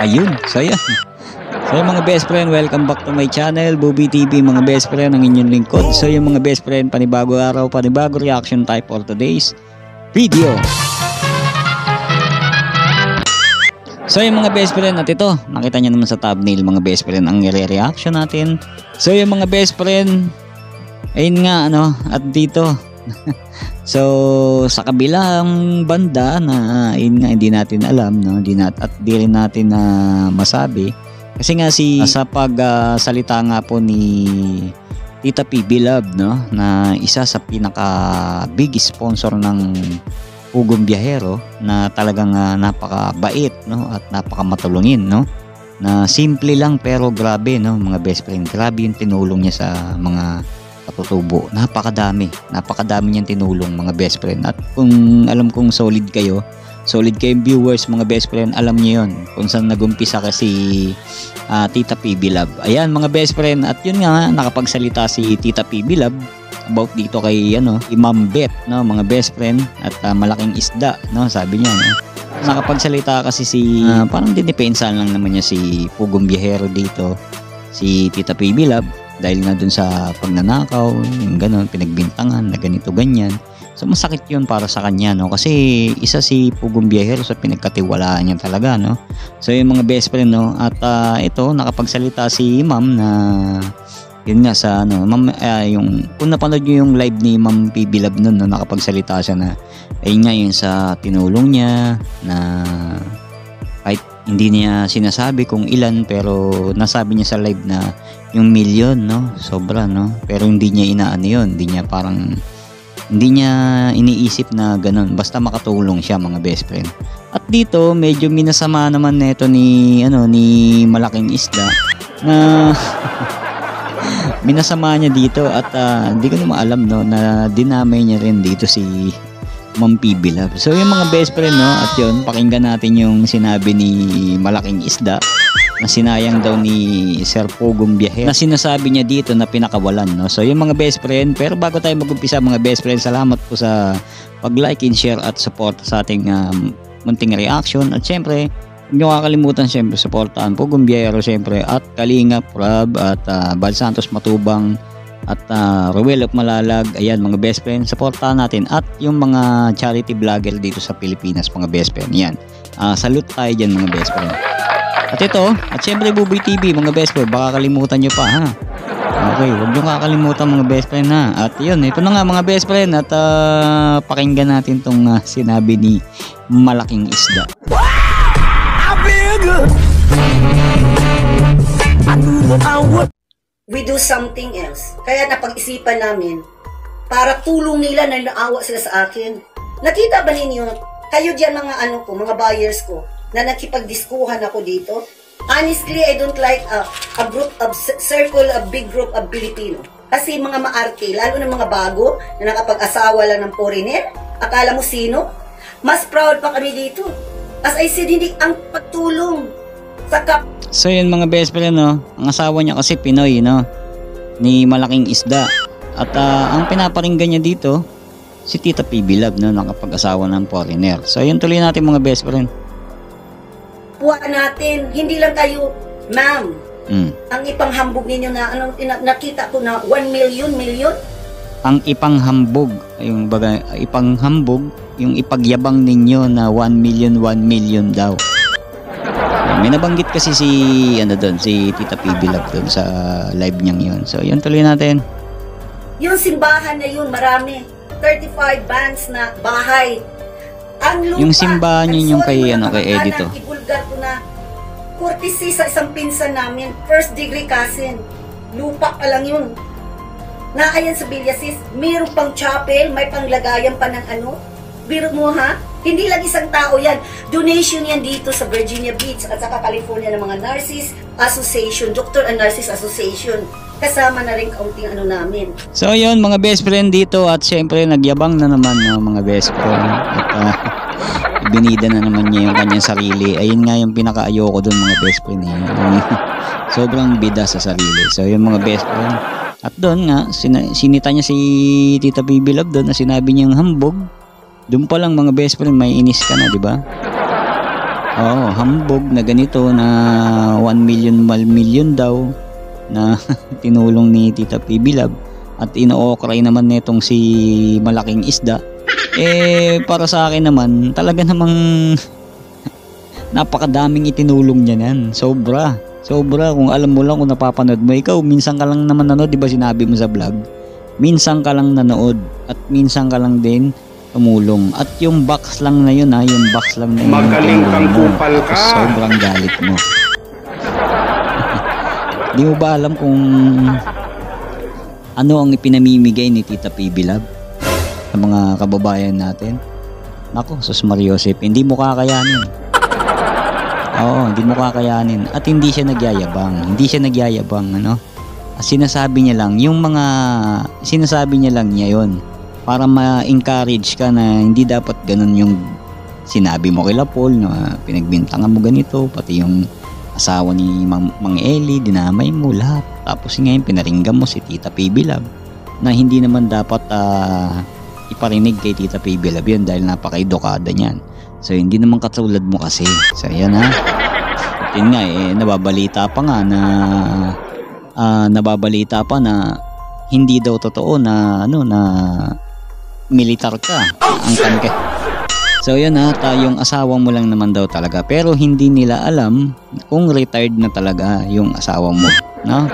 Ayun, so yan. So yung mga best friend, welcome back to my channel, Bobby TV, mga best friend, ang inyong lingkod. So yung mga best friend, panibago araw, panibago reaction type for today's video. So yung mga best friend, at ito, nakita nyo naman sa thumbnail mga best friend, ang i-reaction natin. So yung mga best friend, ayun nga, at dito. So sa kabilang banda na ayun nga, hindi natin alam, di rin natin masabi kasi nga sa pagsalita nga po ni Tita P. Beloved, na isa sa pinaka big sponsor ng Pugong Biyahero, na talagang napakabait, at napakamatulungin, na simple lang pero grabe, mga best friend, grabe yung tinulong niya sa mga katutubo. Napakadami niyang tinulong, mga best friend. At kung alam kong solid kayong viewers, mga best friend, alam niyo yon kung saan nagumpisa kasi Tita P. Beloved. Ayan mga best friend, at yun nga, nakapagsalita si Tita P. Beloved about dito kay Ma'am Beth, mga best friend, at malaking isda, sabi niya, nakapagsalita kasi parang dinipensahan lang naman niya si Pugong Biyahero dito, si Tita P. Beloved, dahil nga dun sa pagnanakaw, yung gano'n, pinagbintangan na ganito ganyan. So masakit yun para sa kanya, kasi isa si Pugong Biyahero sa pinagkatiwalaan niya talaga, So yung mga best friend, at ito, nakapagsalita si Ma'am na yun nga sa Ma'am, yung kung napanood niyo yung live ni Ma'am P. Beloved nun, nakapagsalita siya na ayun nga, yun sa tinulong niya, na kahit hindi niya sinasabi kung ilan, pero nasabi niya sa live na yung milyon, sobra, pero hindi niya inaano yun, hindi niya iniisip na ganun, basta makatulong siya, mga best friend. At dito medyo minasama naman nito ni Malaking Isda, na minasama niya dito, at hindi ko naman alam, na dinamay niya rin dito si Ma'am P. Beloved. So yung mga best friend, at yun, pakinggan natin yung sinabi ni Malaking Isda, na sinayang daw ni Sir Pugong Biyahero, na sinasabi niya dito na pinakawalan, So yung mga best friend, pero bago tayo mag-umpisa, mga best friend, salamat po sa pag-like and share at support sa ating munting reaction. At syempre, huwag niyo kakalimutan syempre supportahan Pugong Biyahero syempre, at Kalingap Rob, at Bal Santos Matubang, at Ruel of Malalag. Ayan mga best friend, supportahan natin, at yung mga charity vlogger dito sa Pilipinas, mga best friend. Yan, salute tayo dyan, mga best friend. At ito, at syempre Bobby TV, mga best friend, baka kalimutan nyo pa, ha? Okay, huwag nyo kakalimutan, mga best friend, ha? At yun, ito na nga, mga best friend, at pakinggan natin tong sinabi ni Malaking Isda. Wow! I feel good. I knew that I would. We do something else. Kaya napag-isipan namin, para tulong nila na naawa sila sa akin. Nakita ba ninyo, kayo diyan mga mga buyers ko, na nakipagdiskuhan ako dito? Honestly, I don't like a big group of Filipino. Kasi mga maarte, lalo na mga bago, na nakapag-asawa lang ng foreigner, akala mo sino? Mas proud pa kami dito. As I said, hindi ang pagtulong sa So yun mga best friend, ang asawa niya kasi Pinoy, ni Malaking Isda. At ang pinaparinggan niya dito, si Tita P. Beloved, nakapag-asawa ng foreigner. So yun, tuloy natin mga best friend. Puwa natin, hindi lang tayo, ma'am. Ang ipanghambog ninyo na, nakita ko na 1 million. Ang ipanghambog, yung ipagyabang ninyo na 1 million daw. May nabanggit kasi si Tita P. Beloved doon sa live niyang yun. So yun, tuloy natin. Yung simbahan na yun, marami. 35 bands na bahay. Ang lupa, yung simbahan yun yung kay Eddie to. Ibulgar ko na courtesy sa isang pinsan namin, first degree cousin. Lupa pa lang yun. Naayan sa Villasis, mayroon pang chapel, may panglagayan pa ng Biro mo, ha? Hindi lang isang tao yan. Donation yan dito sa Virginia Beach at saka California ng mga Nurses Association, Doctor and Nurses Association. Kasama na rin kaunting namin. So yun mga best friend dito, at syempre nagyabang na naman mga best friend. At binida na naman niya yung kanyang sarili. Ayun nga yung pinaka-ayoko dun, mga best friend. Sobrang bida sa sarili. So yung mga best friend. At doon nga, sinita niya si Tita P. Beloved doon na sinabi niyang hambog. Doon pa lang mga best friend, may inis ka na, di ba? Oo, hambog na ganito na 1 million million daw na tinulong ni Tita PB Love at ino-okray naman netong si Malaking Isda. Para sa akin naman, talaga namang napakadaming itinulong niya nan. Sobra. Kung alam mo lang, kung napapanood mo, ikaw minsan ka lang naman nanood, di ba sinabi mo sa vlog? Minsan ka lang nanood at minsan ka lang din tumulong. At yung box lang na yun yung box lang na yun. Magaling kang kupal ka. Tapos sobrang galit mo. Di mo ba alam kung ano ang ipinamimigay ni Tita PB Love sa mga kababayan natin? Nako, sus Mariosep, hindi mo kakayanin. Oo, hindi mo kakayanin. At hindi siya nagyayabang, ano? Sinasabi niya lang, sinasabi niya lang niya yun para ma-encourage ka na hindi dapat ganun yung sinabi mo kay Paul na pinagbintangan mo ganito, pati yung asawa ni Mang Eli, dinamay mo lahat. Tapos ngayon pinaringgan mo si Tita PB Love na hindi naman dapat iparinig kay Tita PB Love yun dahil napaka-edukada niyan. So hindi naman katulad mo kasi. So yan ha. At yun nga nababalita pa na hindi daw totoo na na militar ka. Angkan ka. So yan yung asawa mo lang naman daw talaga. Pero hindi nila alam kung retired na talaga yung asawa mo, no?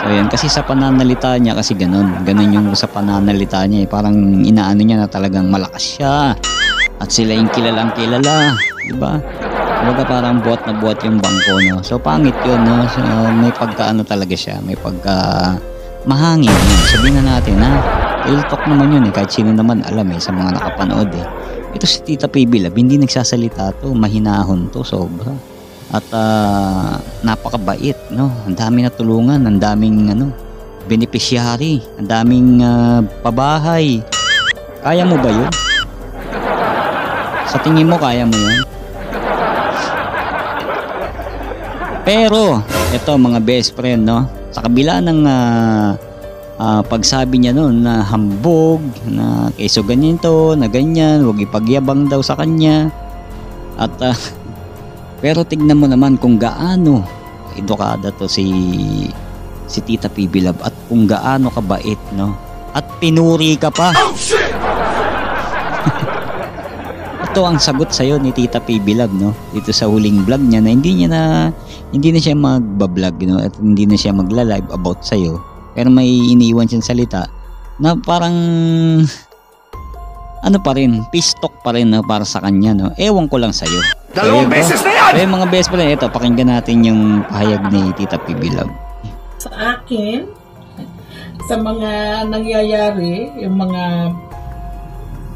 So yan, kasi sa pananalita niya kasi ganun yung sa pananalita niya parang inaano niya na talagang malakas siya. At sila yung kilalang kilala, di ba? Kumbaga parang buhat na buhat yung bangko, no? So pangit yun, no? So, may pagkaano talaga siya, may pagka mahangin. Sabihin na natin, real talk naman yun kahit sino naman alam sa mga nakapanood Ito si Tita PB Love, hindi nagsasalita to, mahinahon to, sobra. At napakabait, no? Ang dami na tulungan, ang daming beneficiary, ang daming pabahay. Kaya mo ba yun? Sa tingin mo, kaya mo yun? Pero, ito mga best friend, no? Sa kabila ng pagsabi niya noon na hambog, na keso ganyan to, na ganyan, huwag ipagyabang daw sa kanya. At, pero tignan mo naman kung gaano edukada to si Tita PB Love at kung gaano kabait, no? At pinuri ka pa. Ito ang sagot sa'yo ni Tita PB Love, no? Dito sa huling vlog niya na hindi na siya magbablog, no? At hindi na siya magla-live about sa'yo. Pero may iniwan siyang salita na parang pa rin, peace talk pa rin, no? Para sa kanya, no? Ewan ko lang sa'yo. Dalawang beses na yan! Kaya mga best friend, ito, pakinggan natin yung pahayag ni Tita PB Love. Sa akin, sa mga nangyayari,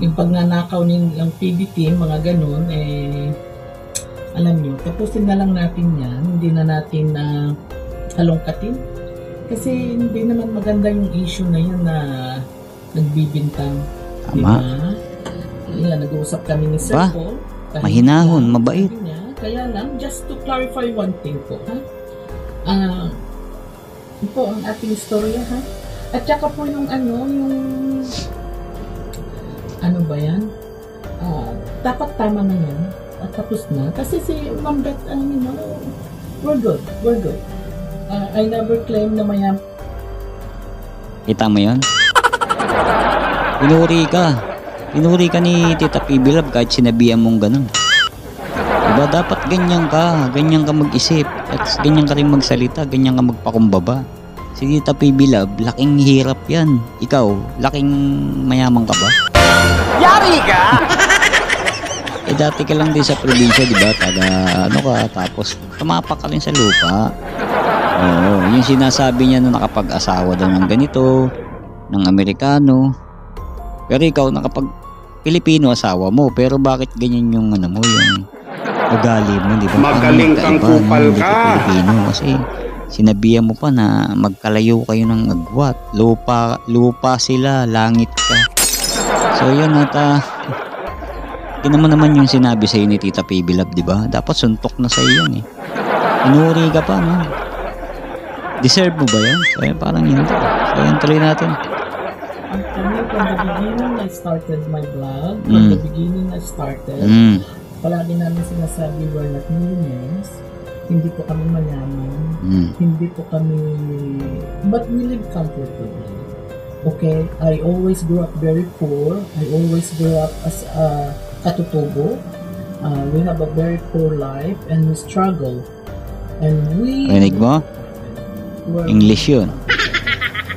yung pagnanakaw ng PB team, mga ganun, alam nyo, tapusin na lang natin yan, hindi na natin halongkatin. Kasi hindi naman maganda yung issue na yan na nagbibintang. Tama. Diba? Nag-uusap kami ni Sir Paul. Mahinahon, mabait. Kaya lang, just to clarify one thing po, ito ang ating istorya, At saka po yung ano ba yan? Dapat tama na yan. At tapos na. Kasi si Ma'am Beth, we're good. I never claim na mayam. Kita mo yun? Pinuri ka ni Tita PB Love kahit sinabihan mong ganun. Diba dapat ganyan ka mag-isip at ganyan ka rin magsalita, ganyan ka magpakumbaba. Si Tita PB Love, laking hirap yan. Ikaw, laking mayaman ka ba? Yari ka! Dati ka lang din sa probinsya, di ba? Tapos tumapak ka rin sa lupa. Oo, yung sinasabi niya na nakapag-asawa daw ng ganito, ng Amerikano. Pero ikaw nakapag-Pilipino asawa mo, pero bakit ganyan yung yung ugali mo, di ba? Magaling kang kupal ka. Pilipino kasi sinabihan mo pa na magkalayo kayo ng agwat. Lupa sila, langit ka. So yun yun naman yung sinabi sa'yo ni Tita PB Love, di ba? Dapat suntok na sa'yo yan Inuri ka pa, no? Deserve mo ba yan? So yun, parang hindi. So yun, tuloy natin. From the beginning I started my vlog, the beginning I started, palagi namin sinasabi, we're not millionaires, hindi po kami mayaman, hindi po kami, but we live comfortably. Okay, I always grew up very poor. I always grew up as a katutubo. We have a very poor life and we struggle. And we... Rinig mo? English yun.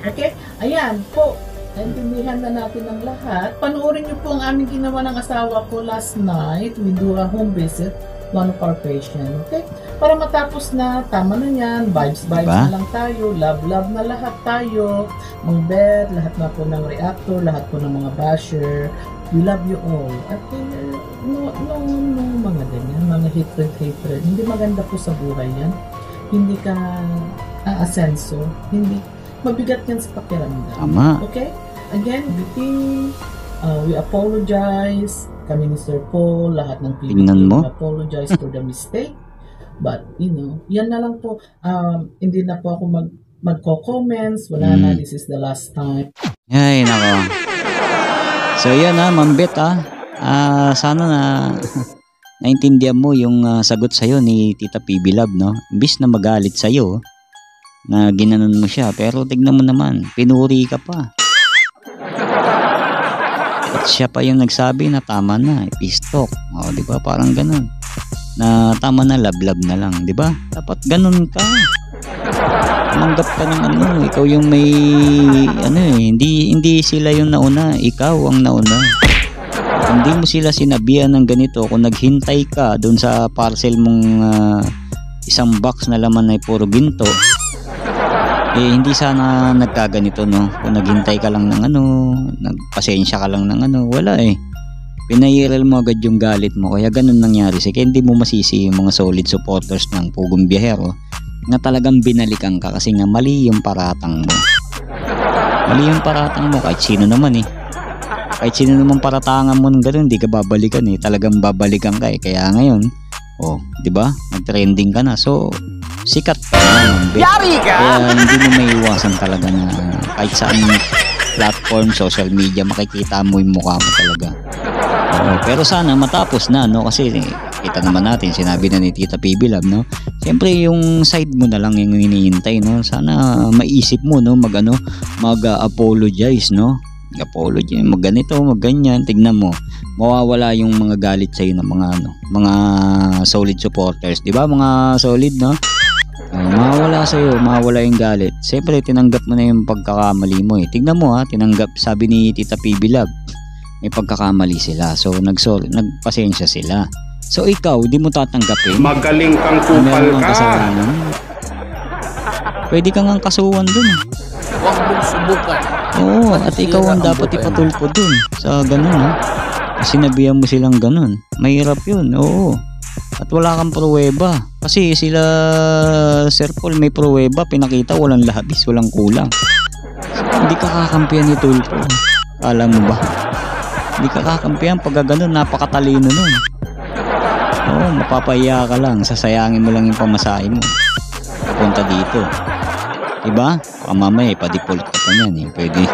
Okay, ayan po. Naintindihan na natin ang lahat. Panoorin niyo po ang aming ginawa ng asawa ko last night. We do a home visit, one of our patient. Okay? Para matapos na, tama na yan. Vibes na lang tayo. Love na lahat tayo. Mang bet, lahat na po ng reactor, lahat po ng mga basher. We love you all. At no mga ganyan, mga hatred. Hindi maganda po sa buhay yan. Hindi ka aasenso. Hindi, mabigat yan sa pakiramdam. Tama. Okay? Again, we apologize. Kami ni Sir Paul, lahat ng Tingnan mo. apologize for the mistake. But, yan na lang po. Hindi na po ako magko-comments. Wala na, this is the last time. Ay, nako. So, yan Ma'am Bet sana na naintindihan mo yung sagot sa'yo ni Tita PB Love, no? Imbis na magalit sa'yo, na ginanon mo siya, pero tignan mo naman, pinuri ka pa. At siya pa yung nagsabi na tama na, peace talk. O, di ba? Parang ganun. Na tama na, love na lang, di ba? Dapat ganun ka. Manggap ka ng ikaw yung may hindi sila yung nauna, ikaw ang nauna. Hindi mo sila sinabihan ng ganito, kung naghintay ka doon sa parcel mong isang box na laman ay puro ginto, hindi sana nagkaganito, no? Kung naghintay ka lang ng nagpasensya ka lang ng wala pinairal mo agad yung galit mo, kaya ganun nangyari. Kaya hindi mo masisi yung mga solid supporters ng Pugong Biyahero na talagang binalikan ka kasi nga mali yung paratang mo. Mali yung paratang mo kahit sino naman kahit sino naman paratangan mo ng gano'n, hindi ka babalikan talagang babalikan ka kaya ngayon, di ba? Nag-trending ka na, so sikat ka na. Yari ka! Kaya hindi mo maiiwasan talaga na kahit saan platform, social media, makikita mo yung mukha mo talaga. Pero sana matapos na, no? Kasi kita naman natin, sinabi na ni Tita PB Love, no? Siyempre yung side mo na lang yung hinihintay, no? Sana maisip mo, no? Mag-apologize, no? Apology, magganito, magganyan, tignan mo, mawawala yung mga galit sa'yo ng mga solid supporters, di ba? Mga solid, no? Mawawala sa'yo, mawawala yung galit. Siyempre, tinanggap mo na yung pagkakamali mo tignan mo tinanggap, sabi ni Tita PB Love, may pagkakamali sila, so nagpasensya sila. So ikaw, di mo tatanggapin. Magaling kang kupal ka. Pwede kang ang kasuhan dun. Huwag mong subukan. Oo, at ikaw ang dapat ipatulpo dun sa ganun sinabihan mo silang ganun. Mahirap yun, oo. At wala kang pruweba. Kasi sila Sir Paul may pruweba, pinakita, walang labis, walang kulang. So, hindi ka kakampihan ni Tulpo. Alam mo ba? Hindi ka kakampihan pag ganun, napakatalino nun. Oo, mapapahiya ka lang, sasayangin mo lang yung pamasahe mo punta dito, diba? Mamaya pa-default ka pa yan pwede.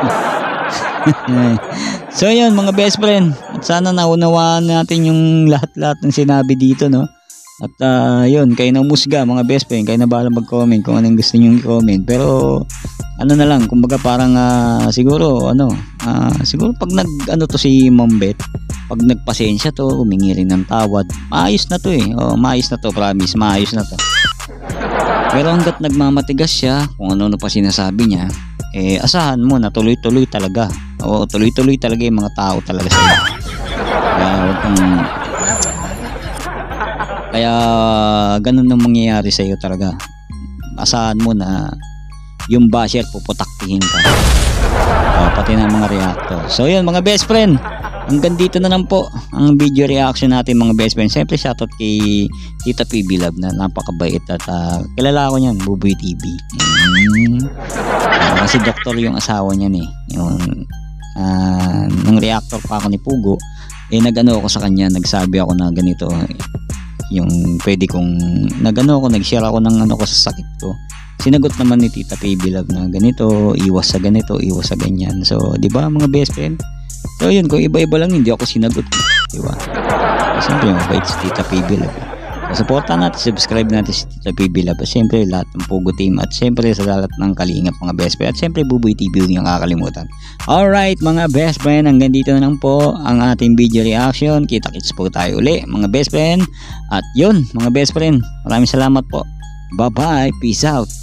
So yan mga best friend, at sana naunawaan natin yung lahat-lahat ng sinabi dito, no? At yun, kayo na umusga mga best friend, kayo na bahala mag-comment kung anong gusto nyo i-comment. Pero na lang, kumbaga parang siguro siguro pag to si Ma'am Bet, pag nagpasensya to, humingi rin ng tawad, maayos na to maayos na to, promise, maayos na to. Pero hanggat nagmamatigas siya, kung ano pa sinasabi niya, asahan mo na tuloy-tuloy talaga. Oo, tuloy-tuloy talaga yung mga tao talaga sa'yo. Kaya ganun ang mangyayari sa'yo talaga. Asahan mo na yung basher puputaktihin ka. Pati ng mga reactor. So yun mga best friend, hanggang dito na lang po ang video reaction natin mga best friend. Siyempre shoutout kay Tita PB Love na napakabait at kilala ko niyan, Buboy TV. Kasi doktor yung asawa niyan yung nung reactor pa ako ni Pugo, nag-ano ako sa kanya, nagsabi ako na ganito yung pwede kong nag-share ako ng ko sa sakit ko. Sinagot naman ni Tita PB Love na ganito, iwas sa ganito, iwas sa ganyan. So, di ba mga best friend? So, yun, kung iba-iba lang, hindi ako sinagot. Di ba? Siyempre, mabait si Tita PB Love. So, supportan natin, subscribe natin si Tita PB Love. Siyempre, lahat ng Pugo Team. At siyempre, sa lahat ng Kalingap mga best friend. At siyempre, Buboy TV, huwag niyong kakalimutan. Alright, mga best friend, hanggang dito na lang po ang ating video reaction. Kita-kits po tayo uli, mga best friend. At yun, mga best friend, maraming salamat po. Bye-bye, peace out.